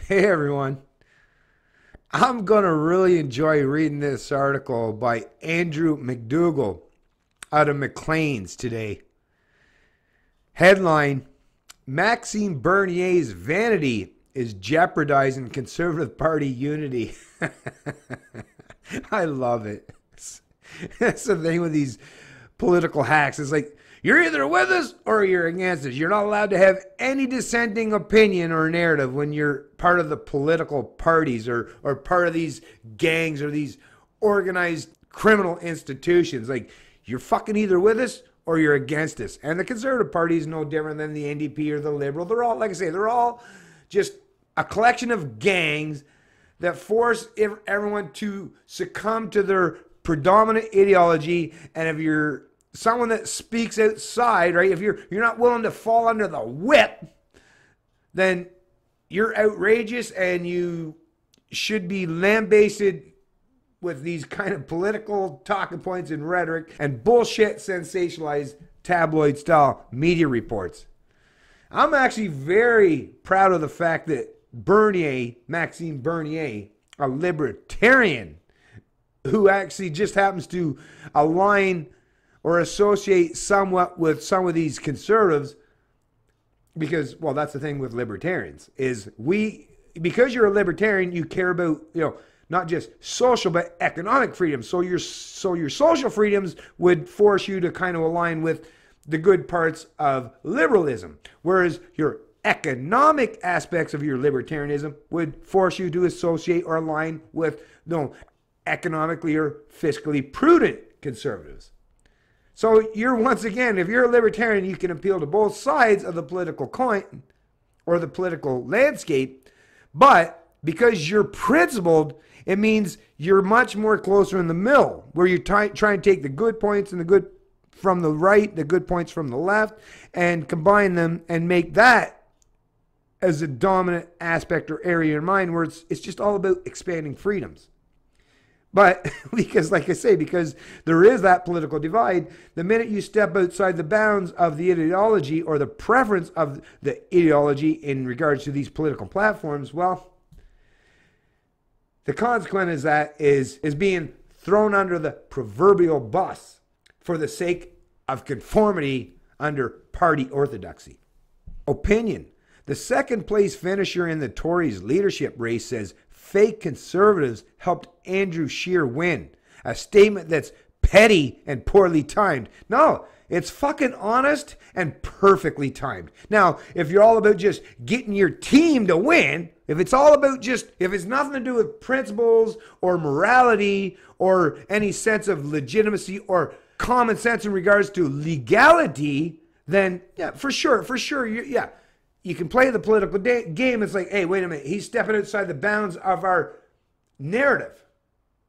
Hey everyone, I'm going to really enjoy reading this article by Andrew McDougall out of Maclean's today. Headline: Maxime Bernier's vanity is jeopardizing Conservative Party unity. I love it. That's the thing with these political hacks. It's like, you're either with us or you're against us. You're not allowed to have any dissenting opinion or narrative when you're part of the political parties or part of these gangs or these organized criminal institutions. Like, you're fucking either with us or you're against us. And the Conservative Party is no different than the NDP or the Liberal. They're all, like I say, they're all just a collection of gangs that force everyone to succumb to their predominant ideology. And if you're someone that speaks outside, right, if you're not willing to fall under the whip, then you're outrageous and you should be lambasted with these kind of political talking points and rhetoric and bullshit sensationalized tabloid style media reports. I'm actually very proud of the fact that Bernier, Maxime Bernier, a libertarian who actually just happens to align or associate somewhat with some of these conservatives, because, well, that's the thing with libertarians, is because you're a libertarian, you care about, not just social but economic freedom. So your social freedoms would force you to kind of align with the good parts of liberalism, whereas your economic aspects of your libertarianism would force you to associate or align with economically or fiscally prudent conservatives. So you're, once again, if you're a libertarian, you can appeal to both sides of the political coin or the political landscape. But because you're principled, it means you're much more closer in the middle, where you try and take the good points and the good from the right, the good points from the left, and combine them and make that as a dominant aspect or area in your mind, where it's just all about expanding freedoms. But because, like I say, because there is that political divide, the minute you step outside the bounds of the ideology or the preference of the ideology in regards to these political platforms, well, the consequence is that is being thrown under the proverbial bus for the sake of conformity under party orthodoxy. Opinion: the second place finisher in the Tories leadership race says fake conservatives helped Andrew Scheer win. A statement that's petty and poorly timed. No, it's fucking honest and perfectly timed. Now, if you're all about just getting your team to win, if it's nothing to do with principles or morality or any sense of legitimacy or common sense in regards to legality, then yeah, for sure, you can play the political game. It's like, hey, wait a minute, he's stepping outside the bounds of our narrative,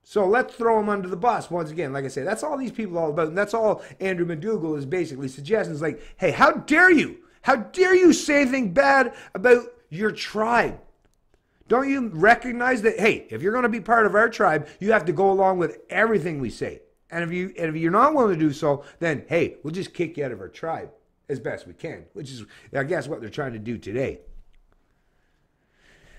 so let's throw him under the bus. Once again, like I say, that's all these people are all about, and that's all Andrew McDougall is basically suggesting. It's like, hey, how dare you say anything bad about your tribe? Don't you recognize that, hey, if you're going to be part of our tribe, you have to go along with everything we say, and if you're not willing to do so, then hey, we'll just kick you out of our tribe as best we can, which is, I guess, what they're trying to do today.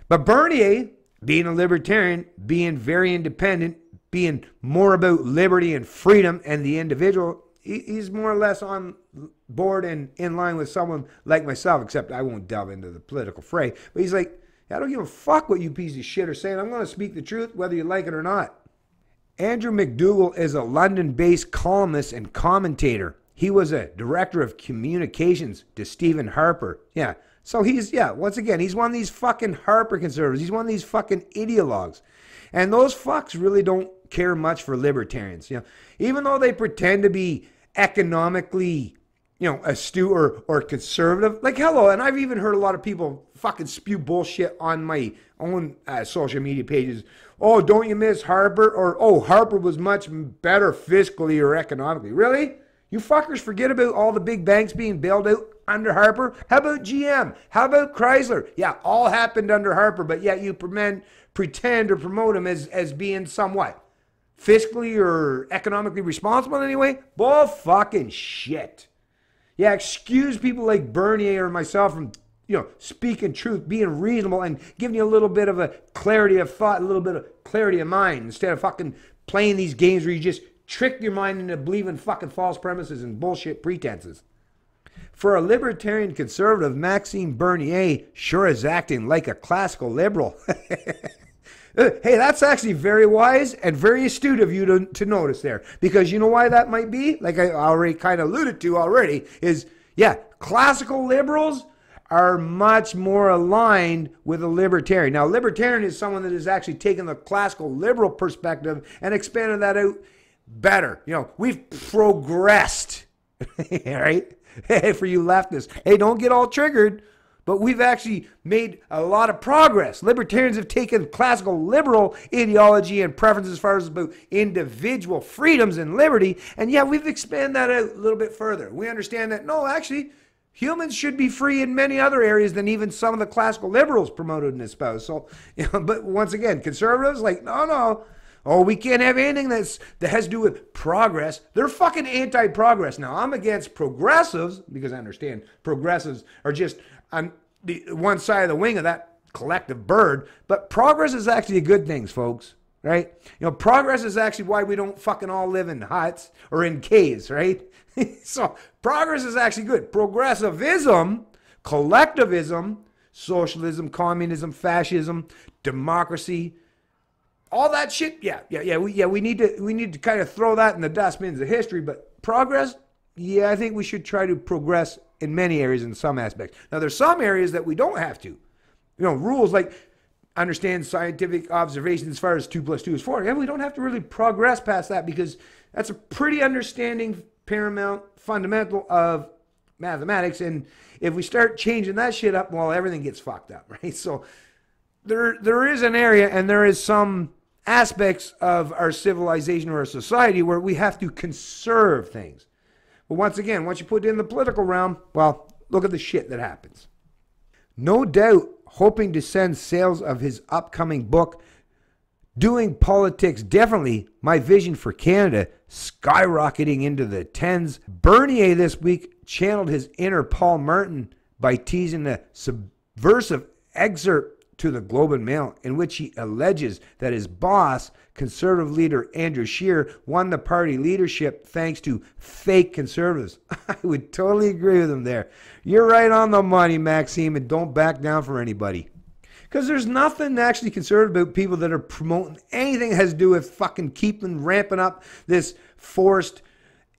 But Bernier, being a libertarian, being very independent, being more about liberty and freedom and the individual, he's more or less on board and in line with someone like myself, except I won't delve into the political fray. But he's like, I don't give a fuck what you piece of shit are saying. I'm going to speak the truth, whether you like it or not. Andrew McDougall is a London-based columnist and commentator. He was a director of communications to Stephen Harper. Yeah. So once again, he's one of these fucking Harper conservatives. He's one of these fucking ideologues. And those fucks really don't care much for libertarians. Even though they pretend to be economically, astute or conservative. Like, hello, and I've even heard a lot of people fucking spew bullshit on my own social media pages. Oh, don't you miss Harper? Or, oh, Harper was much better fiscally or economically. Really? You fuckers forget about all the big banks being bailed out under Harper? How about GM? How about Chrysler? Yeah, all happened under Harper, but yet you pretend or promote him as being somewhat fiscally or economically responsible anyway? Bull fucking shit. Yeah, excuse people like Bernier or myself from speaking truth, being reasonable, and giving you a little bit of a clarity of thought, a little bit of clarity of mind, instead of fucking playing these games where you just trick your mind into believing fucking false premises and bullshit pretenses. For a libertarian conservative, Maxime Bernier sure is acting like a classical liberal. Hey, that's actually very wise and very astute of you to notice there. Because you know why that might be? Like I already kind of alluded to already, is, yeah, classical liberals are much more aligned with a libertarian. Now, libertarian is someone that has actually taken the classical liberal perspective and expanded that out better. We've progressed, right? Hey, for you leftists, hey, don't get all triggered, but we've actually made a lot of progress. Libertarians have taken classical liberal ideology and preferences as far as about individual freedoms and liberty, and yeah, we've expanded that out a little bit further. We understand that, no, actually, humans should be free in many other areas than even some of the classical liberals promoted and espoused. So, but once again, conservatives, like, no. Oh, we can't have anything that has to do with progress. They're fucking anti-progress. Now, I'm against progressives because I understand progressives are just on the one side of the wing of that collective bird. But progress is actually a good thing, folks, right? Progress is actually why we don't fucking all live in huts or in caves, right? So progress is actually good. Progressivism, collectivism, socialism, communism, fascism, democracy, all that shit, we need to kind of throw that in the dustbins of history. But progress, yeah, I think we should try to progress in many areas in some aspects. Now, there's some areas that we don't have to. Rules like understand scientific observations as far as 2 + 2 is 4. Yeah, we don't have to really progress past that because that's a pretty understanding paramount fundamental of mathematics. And if we start changing that shit up, well, everything gets fucked up, right? So there is an area and there is some aspects of our civilization or our society where we have to conserve things. But once again, once you put it in the political realm, well, look at the shit that happens. No doubt hoping to send sales of his upcoming book, Doing Politics Differently, My Vision for Canada, skyrocketing into the tens. Bernier this week channeled his inner Paul Martin by teasing a subversive excerpt to the Globe and Mail in which he alleges that his boss, conservative leader Andrew Scheer, won the party leadership thanks to fake conservatives. I would totally agree with him there. You're right on the money, Maxime, and don't back down for anybody. Because there's nothing actually conservative about people that are promoting anything that has to do with fucking ramping up this forced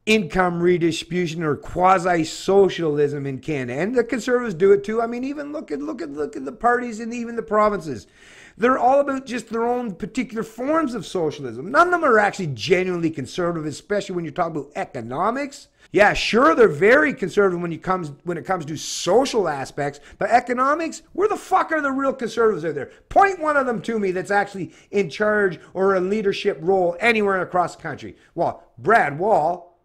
income redistribution or quasi-socialism in Canada. And the conservatives do it too. I mean, even look at the parties and even the provinces. They're all about just their own particular forms of socialism. None of them are actually genuinely conservative, especially when you're talking about economics. Yeah, sure, they're very conservative when it comes to social aspects, but economics, where the fuck are the real conservatives out there? Point one of them to me that's actually in charge or a leadership role anywhere across the country. Well, Brad Wall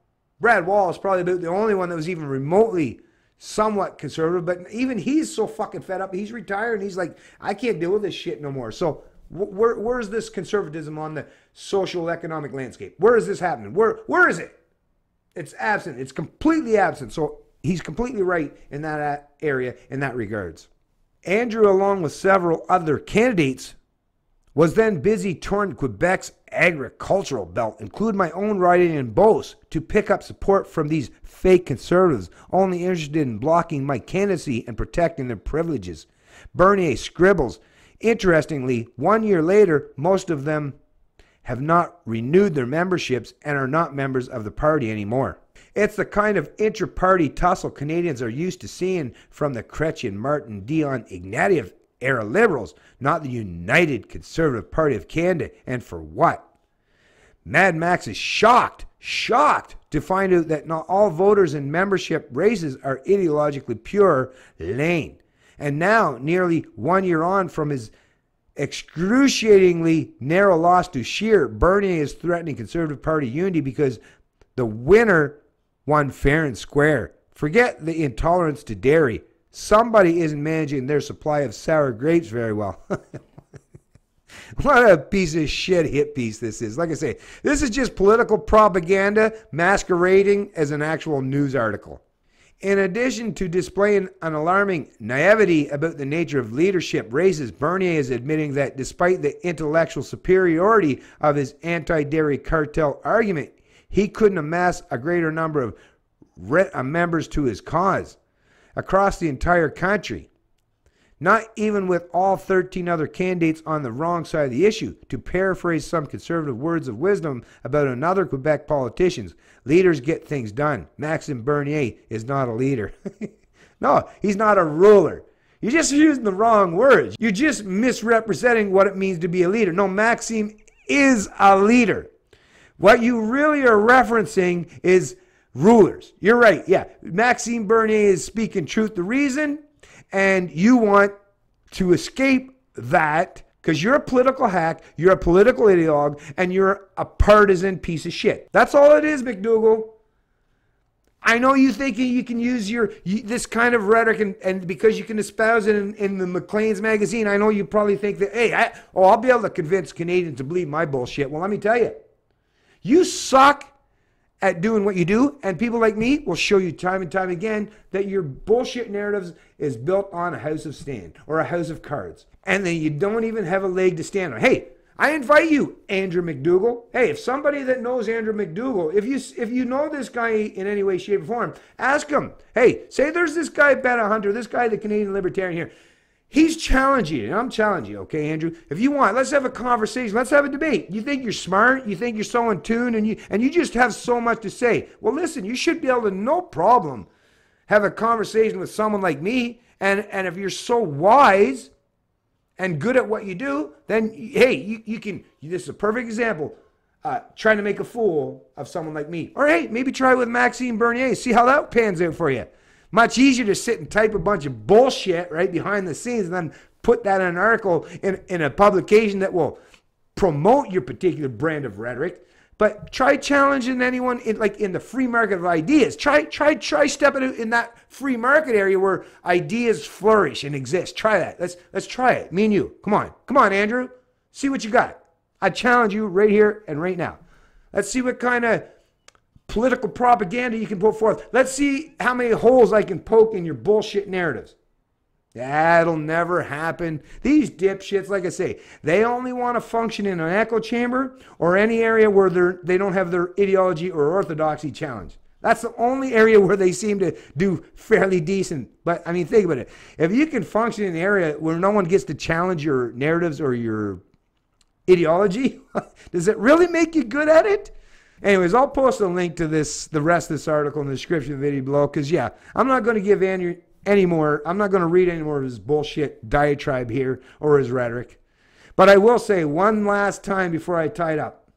is probably about the only one that was even remotely somewhat conservative, but even he's so fucking fed up. He's retired and he's like, I can't deal with this shit no more. So where's this conservatism on the social economic landscape? Where is this happening? Where is it? It's absent. It's completely absent. So he's completely right in that area in that regards. Andrew, along with several other candidates, was then busy touring Quebec's agricultural belt, including my own riding in Beauce, to pick up support from these fake conservatives, only interested in blocking my candidacy and protecting their privileges. Bernier scribbles. Interestingly, 1 year later, most of them have not renewed their memberships and are not members of the party anymore. It's the kind of intra-party tussle Canadians are used to seeing from the Chrétien, Martin, Dion, Ignatieff era Liberals, not the United Conservative Party of Canada. And for what? Mad Max is shocked to find out that not all voters in membership races are ideologically pure lane. And now, nearly 1 year on from his excruciatingly narrow loss to Scheer, Bernier is threatening Conservative Party unity because the winner won fair and square. Forget the intolerance to dairy. Somebody isn't managing their supply of sour grapes very well. What a piece of shit hit piece this is. Like I say, this is just political propaganda masquerading as an actual news article. In addition to displaying an alarming naivety about the nature of leadership races, Bernier is admitting that despite the intellectual superiority of his anti-dairy cartel argument, he couldn't amass a greater number of members to his cause across the entire country. Not even with all 13 other candidates on the wrong side of the issue. To paraphrase some conservative words of wisdom about another Quebec politician, leaders get things done. Maxime Bernier is not a leader. No, he's not a ruler. You're just using the wrong words. You're just misrepresenting what it means to be a leader. No, Maxime is a leader. What you really are referencing is rulers. You're right. Yeah, Maxime Bernier is speaking truth to reason. And you want to escape that because you're a political hack, you're a political ideologue, and you're a partisan piece of shit. That's all it is, McDougal. I know you think you can use this kind of rhetoric and because you can espouse it in the Maclean's magazine, I know you probably think that, hey, I'll be able to convince Canadians to believe my bullshit. Well, let me tell you, you suck at doing what you do, and people like me will show you time and time again that your bullshit narratives is built on a house of stand or a house of cards, and then you don't even have a leg to stand on. Hey, I invite you, Andrew McDougal. Hey, if somebody that knows Andrew McDougal, if you know this guy in any way, shape, or form, ask him. Hey, say there's this guy Ben Hunter, this guy the Canadian Libertarian here. He's challenging you, and I'm challenging you, okay, Andrew? If you want, let's have a conversation. Let's have a debate. You think you're smart? You think you're so in tune, and you just have so much to say. Well, listen, you should be able to, no problem, have a conversation with someone like me. And if you're so wise and good at what you do, then, hey, you can, this is a perfect example, trying to make a fool of someone like me. Or, hey, maybe try with Maxime Bernier. See how that pans out for you. Much easier to sit and type a bunch of bullshit right behind the scenes and then put that in an article in a publication that will promote your particular brand of rhetoric. But try challenging anyone in the free market of ideas. Try stepping out in that free market area where ideas flourish and exist. Try that. Let's try it. Me and you. Come on, Andrew. See what you got. I challenge you right here and right now. Let's see what kind of political propaganda you can put forth. Let's see how many holes I can poke in your bullshit narratives. That'll never happen. These dipshits, like I say, they only want to function in an echo chamber or any area where they don't have their ideology or orthodoxy challenged. That's the only area where they seem to do fairly decent. But, I mean, think about it. If you can function in an area where no one gets to challenge your narratives or your ideology, does it really make you good at it? Anyways, I'll post a link to the rest of this article in the description of the video below because, yeah, I'm not going to give Andrew any more. I'm not going to read any more of his bullshit diatribe here or his rhetoric. But I will say one last time before I tie it up,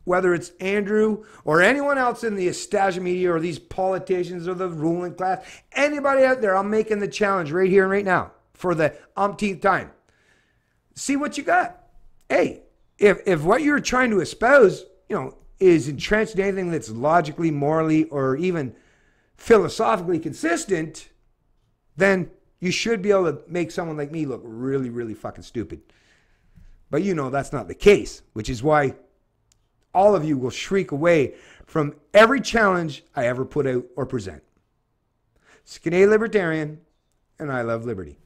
whether it's Andrew or anyone else in the establishment media or these politicians or the ruling class, anybody out there, I'm making the challenge right here and right now for the umpteenth time. See what you got. Hey, if what you're trying to espouse, is entrenched in anything that's logically, morally, or even philosophically consistent, then you should be able to make someone like me look really, really fucking stupid. But that's not the case, which is why all of you will shriek away from every challenge I ever put out or present. It's Canadian Libertarian, and I love liberty.